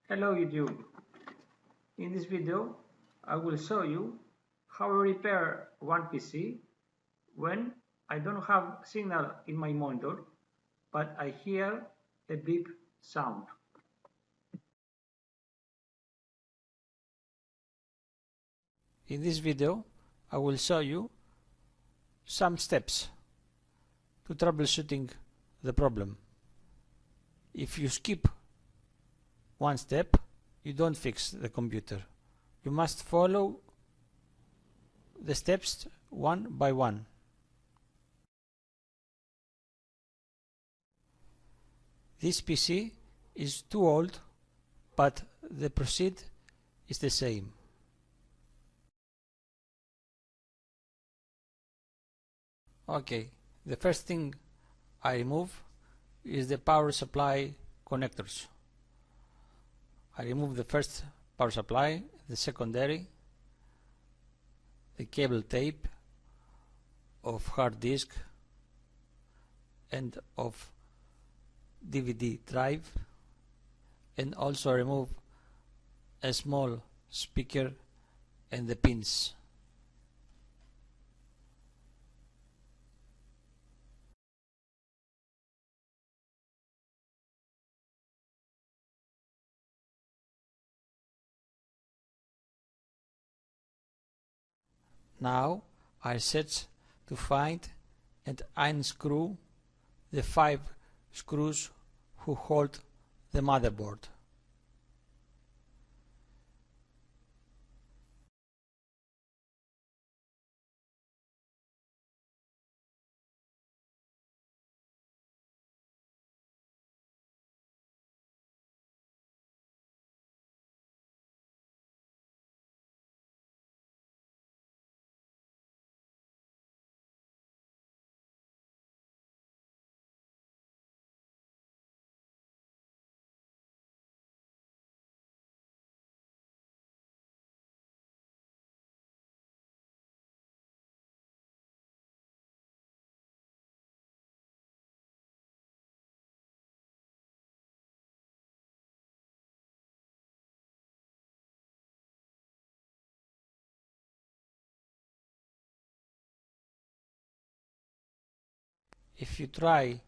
Hello YouTube. In this video I will show you how I repair one PC when I don't have signal in my monitor but I hear a beep sound. In this video I will show you some steps to troubleshooting the problem. If you skip one step, you don't fix the computer. You must follow the steps one by one. This PC is too old, but the procedure is the same. Okay, the first thing I remove is the power supply connectors. I remove the first power supply, the secondary, the cable tape of hard disk and of DVD drive, and also remove a small speaker and the pins. Now I search to find and unscrew the 5 screws who hold the motherboard. If you try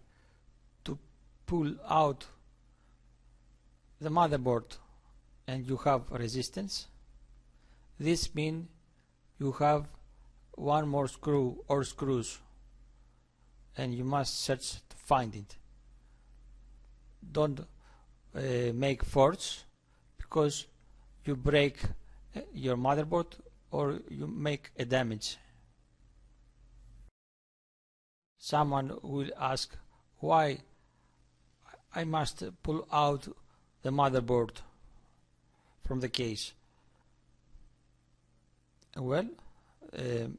to pull out the motherboard and you have resistance, this means you have one more screw or screws and you must search to find it. Don't make force, because you break your motherboard or you make a damage. Someone will ask why I must pull out the motherboard from the case. Well,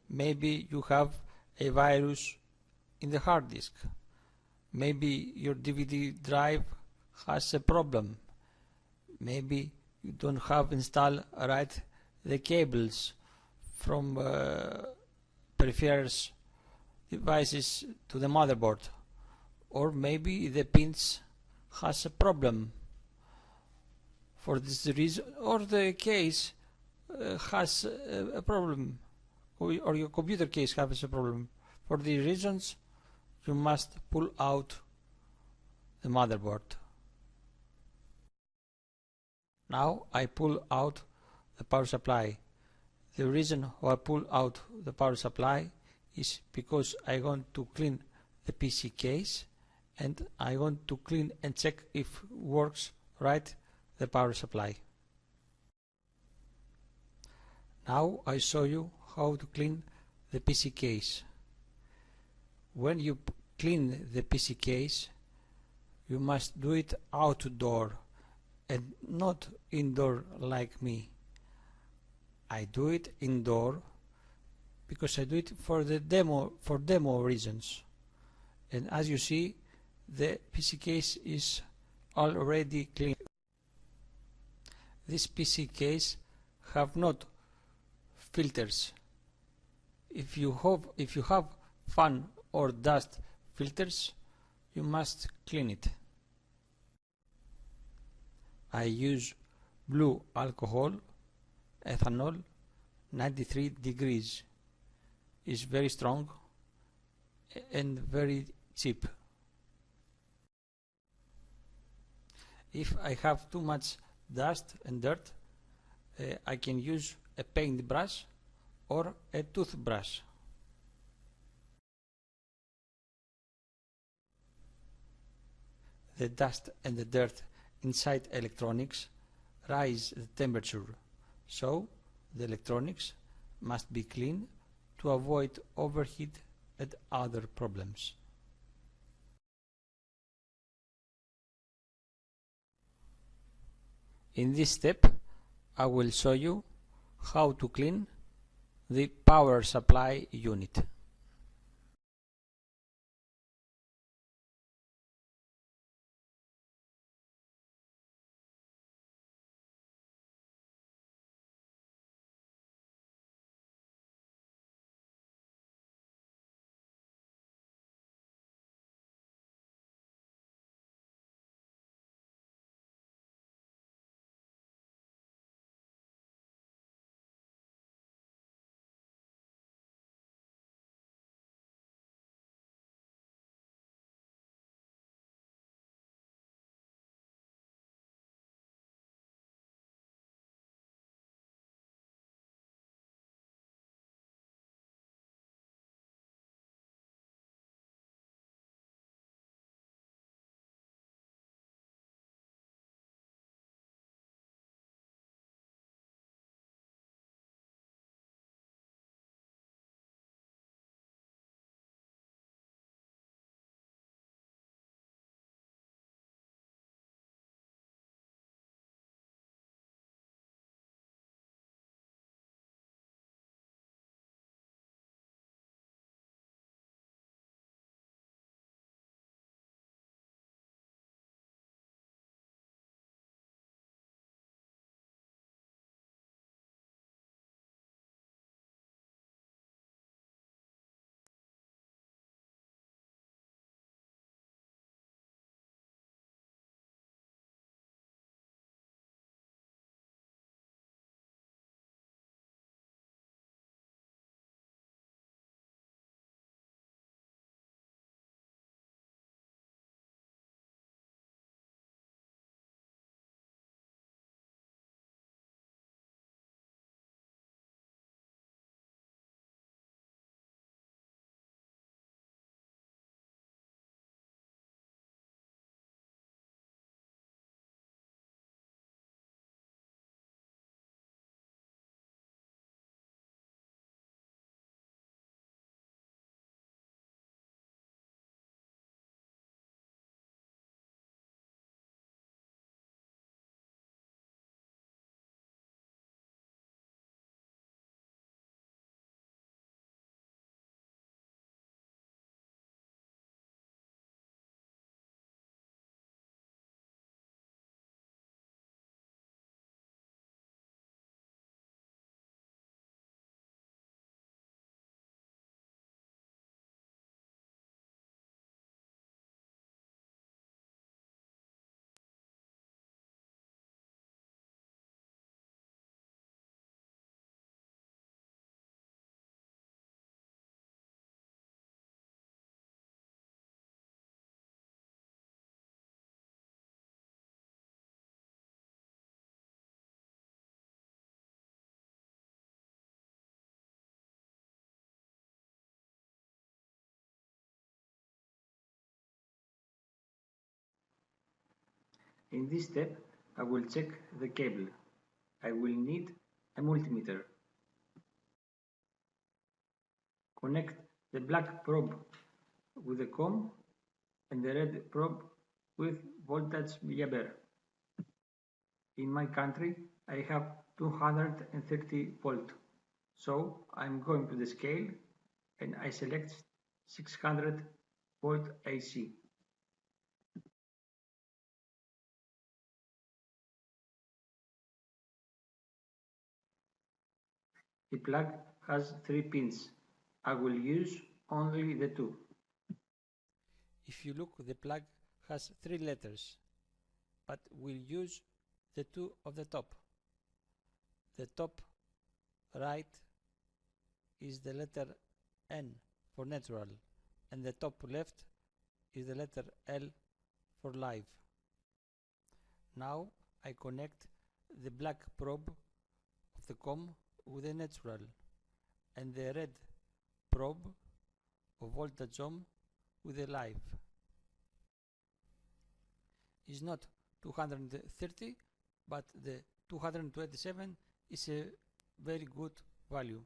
maybe you have a virus in the hard disk. Maybe your DVD drive has a problem. Maybe you don't have installed right the cables from peripherals devices to the motherboard, or maybe the pins has a problem. For this reason, or the case has a problem, or your computer case has a problem. For these reasons, you must pull out the motherboard. Now I pull out the power supply. The reason why I pull out the power supply is because I want to clean the PC case and I want to clean and check if works right the power supply. Now I show you how to clean the PC case. When you clean the PC case, you must do it outdoor and not indoor like me. I do it indoor because I do it for the demo reasons. And as you see, the PC case is already clean. This PC case have not filters. If you have fan or dust filters, you must clean it. I use blue alcohol, ethanol, 93 degrees, is very strong and very cheap. If I have too much dust and dirt, I can use a paintbrush or a toothbrush. The dust and the dirt inside electronics raise the temperature, so the electronics must be cleaned to avoid overheat and other problems. In this step, I will show you how to clean the power supply unit. In this step, I will check the cable. I will need a multimeter. Connect the black probe with the comb and the red probe with voltage milliampere. In my country, I have 230 volt, so I'm going to the scale and I select 600 volt AC. The plug has 3 pins. I will use only the 2. If you look, the plug has 3 letters, but we'll use the 2 of the top. The top right is the letter N for natural, and the top left is the letter L for live. Now I connect the black probe of the COM with the natural, and the red probe of voltage ohm with the live. It's not 230, but the 227 is a very good value.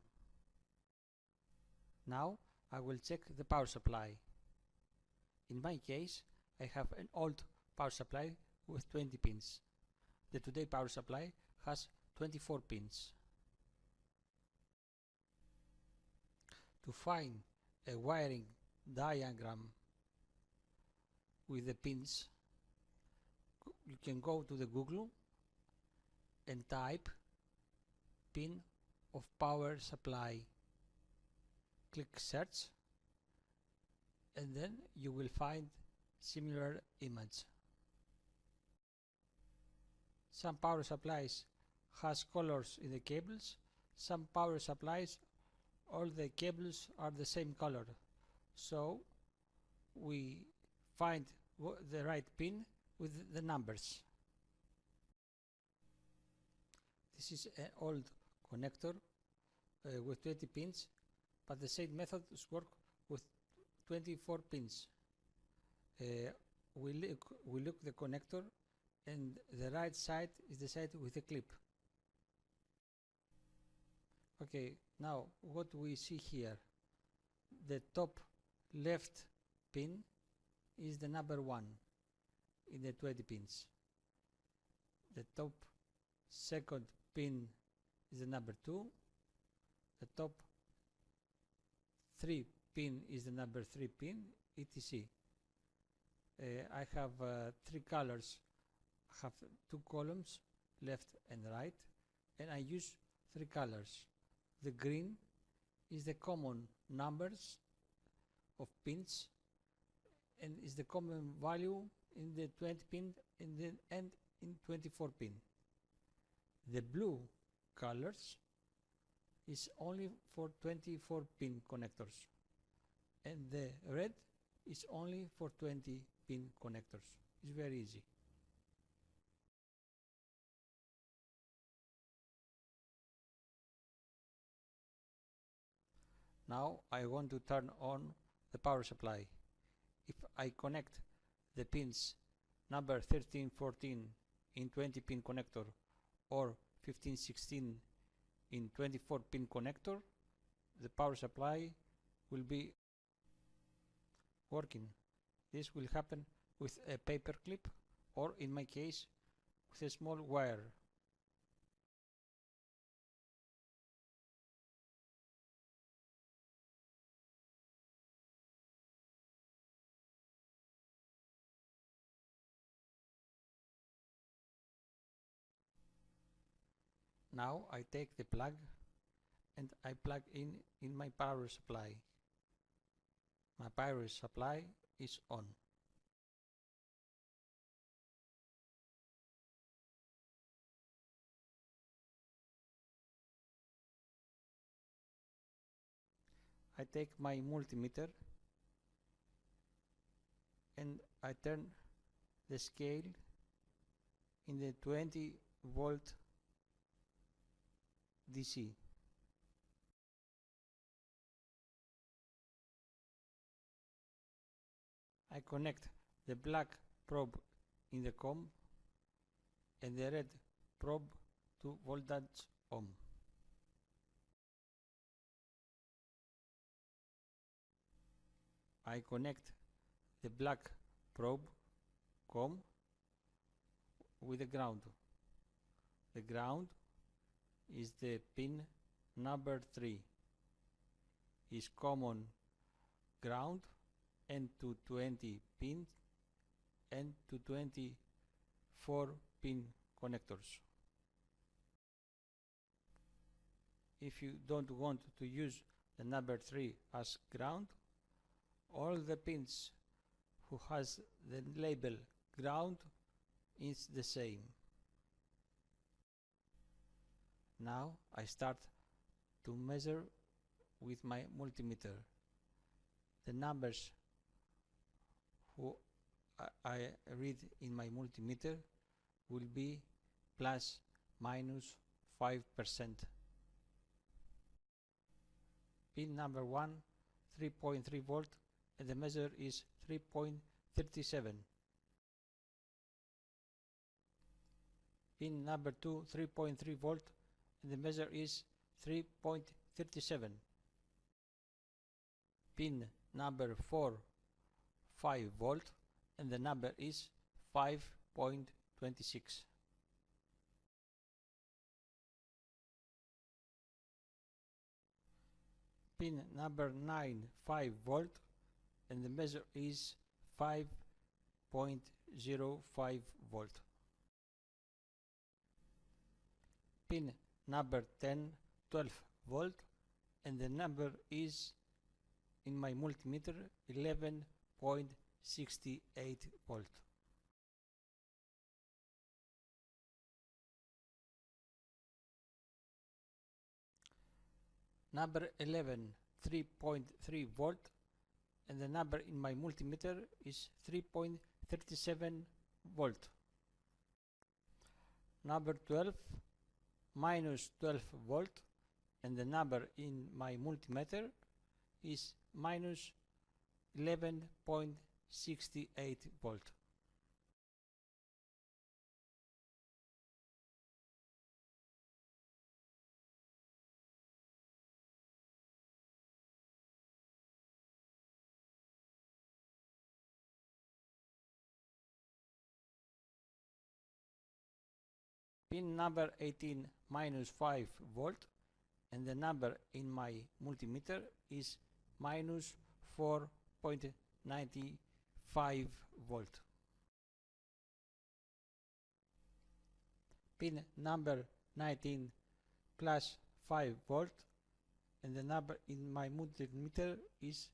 Now I will check the power supply. In my case, I have an old power supply with 20 pins. The today power supply has 24 pins. To find a wiring diagram with the pins, you can go to the Google and type pin of power supply. Click search, and then you will find similar image. Some power supplies has colors in the cables. Some power supplies, all the cables are the same color. So we find the right pin with the numbers. This is an old connector with 20 pins, but the same methods work with 24 pins. We look the connector, and the right side is the side with the clip. Okay, now what we see here, the top left pin is the number 1 in the 20 pins. The top second pin is the number 2. The top 3 pin is the number 3 pin, etc. I have 3 colors. I have 2 columns, left and right, and I use 3 colors. The green is the common numbers of pins and is the common value in the 20 pin and in 24 pin. The blue colors is only for 24 pin connectors, and the red is only for 20 pin connectors. It's very easy. Now I want to turn on the power supply. If I connect the pins number 13, 14 in 20 pin connector or 15, 16 in 24 pin connector, the power supply will be working. This will happen with a paper clip, or in my case with a small wire. Now I take the plug and I plug in my power supply. My power supply is on. I take my multimeter and I turn the scale in the 20 volt DC. I connect the black probe in the COM and the red probe to voltage ohm. I connect the black probe COM with the ground. The ground is the pin number 3. Is common ground and to 20 pins and to 24 pin connectors. If you don't want to use the number 3 as ground, all the pins who has the label ground is the same. Now I start to measure with my multimeter. The numbers who I read in my multimeter will be plus minus 5%. Pin number 1, 3.3 volt, and the measure is 3.37. Pin number 2, 3.3 volt, and the measure is 3.37. Pin number 4, 5 volt, and the number is 5.26. Pin number 9, 5 volt, and the measure is 5.05 volt. Pin number 10, 12 volt, and the number is in my multimeter 11.68 volt. Number 11, 3.3 volt, and the number in my multimeter is 3.37 volt. Number 12, minus 12 volt, and the number in my multimeter is minus 11.68 volt. Pin number 18, minus 5 volt, and the number in my multimeter is minus 4.95 volt. Pin number 19, plus 5 volt, and the number in my multimeter is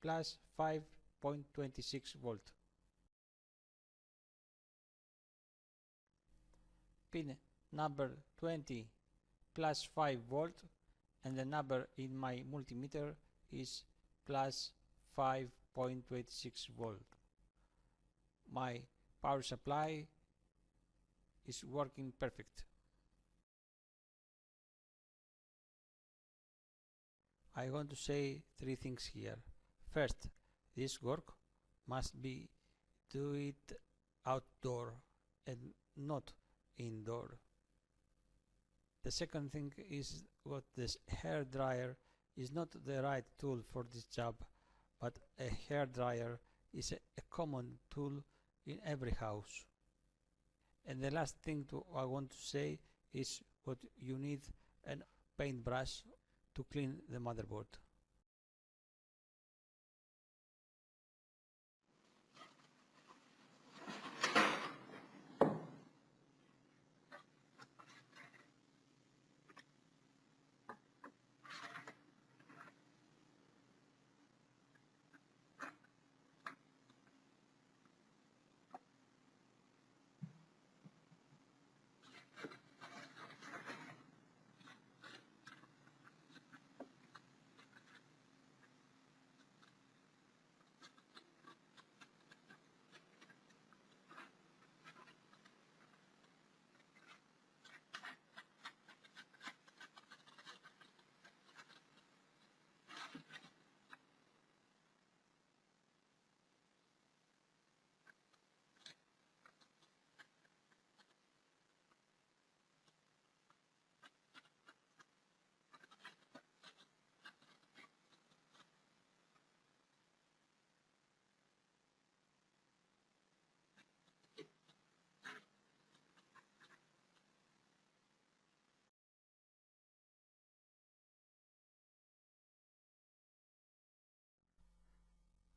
plus 5.26 volt. Pin number 20, plus 5 volt, and the number in my multimeter is plus 5.26 volt. My power supply is working perfect. I want to say 3 things here. First, this work must be do it outdoor and not indoor. The second thing is what this hair dryer is not the right tool for this job, but a hair dryer is a common tool in every house. And the last thing I want to say is what you need a paintbrush to clean the motherboard.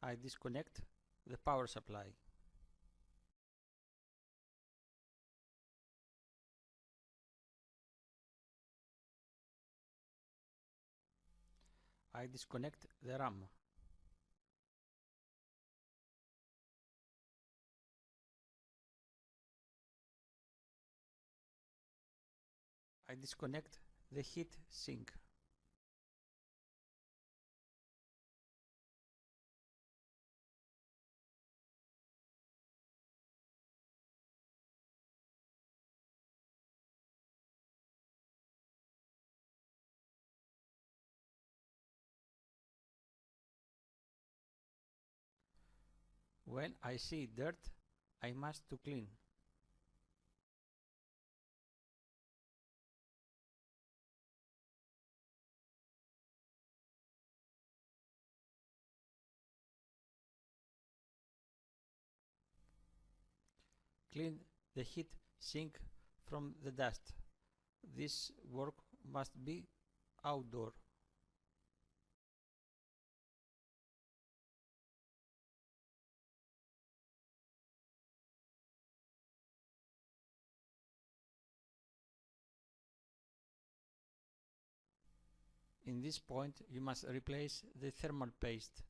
I disconnect the power supply. I disconnect the RAM. I disconnect the heat sink. When I see dirt, I must to clean. Clean the heat sink from the dust. This work must be outdoor. In this point, you must replace the thermal paste.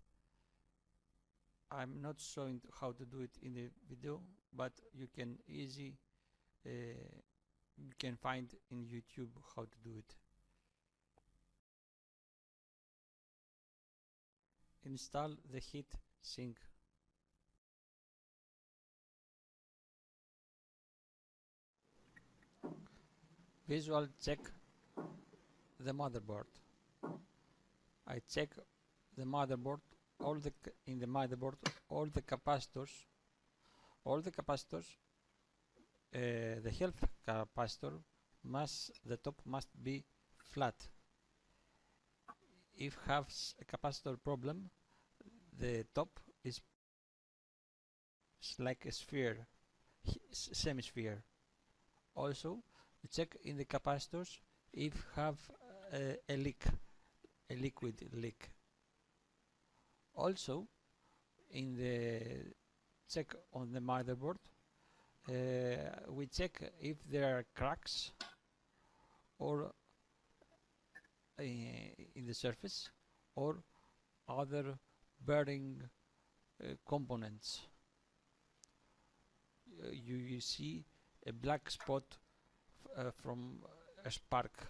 I'm not showing how to do it in the video, but you can you can find in YouTube how to do it. Install the heat sink. Visual check the motherboard. I check the motherboard, in the motherboard all the capacitors, the health capacitor the top must be flat. If has a capacitor problem, the top is like a sphere, semisphere. Also, check in the capacitors if have a leak, a liquid leak. Also, in the check on the motherboard, we check if there are cracks or in the surface or other bearing components. You see a black spot from a spark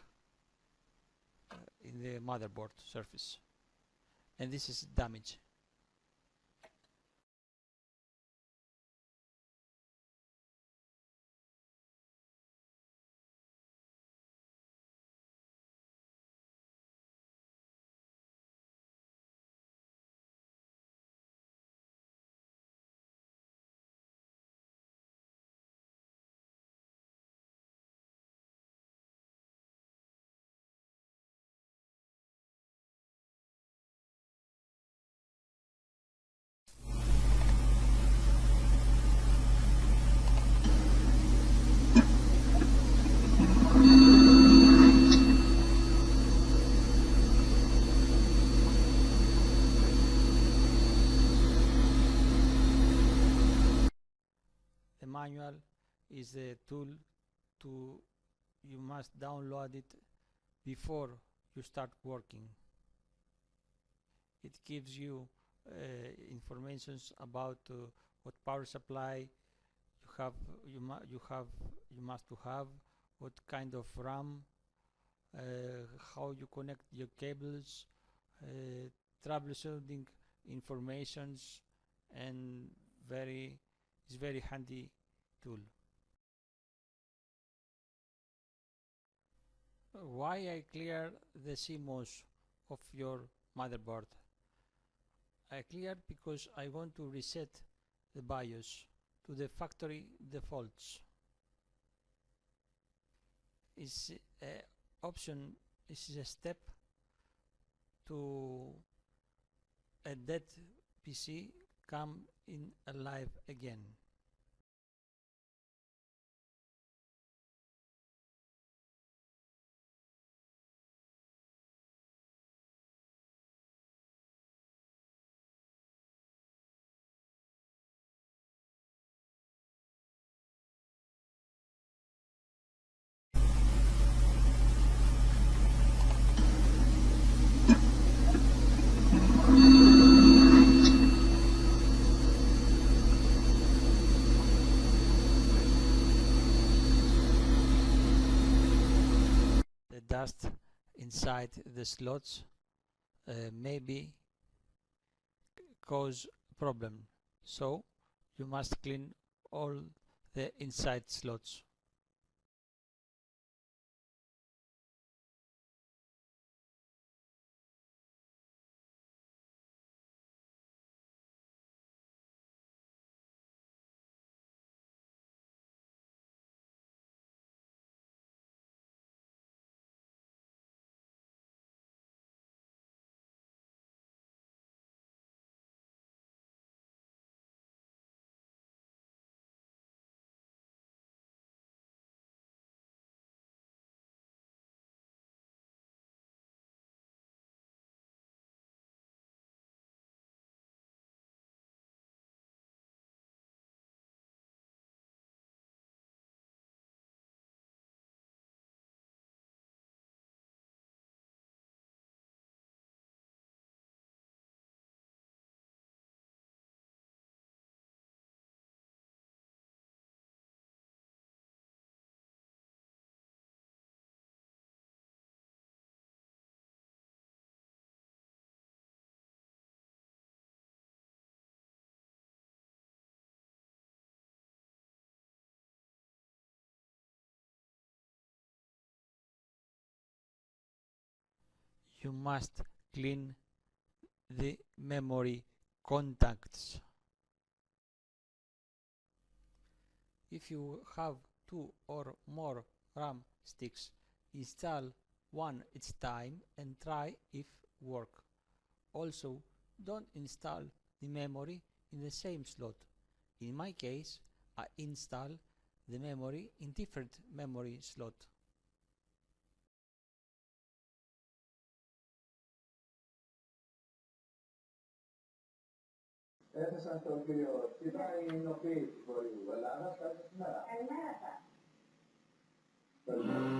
in the motherboard surface, and this is damage. The manual is a tool you must download it before you start working. It gives you information about what power supply you must have, what kind of RAM, how you connect your cables, troubleshooting informations, and it's very handy tool. Why I clear the cmos of your motherboard? I clear because I want to reset the BIOS to the factory defaults. Is option is a step to a dead PC come in alive again. dust inside the slots maybe cause problem, so you must clean all the inside slots. You must clean the memory contacts. If you have 2 or more RAM sticks, install one each time and try if work. Also, don't install the memory in the same slot. In my case, I install the memory in different memory slot. Έθεσαν στον κύριο Τσίπρα η ενοποίηση του χωρίου Ελλάδας κάθε σήμερα. Καλημέρα σας. Καλημέρα.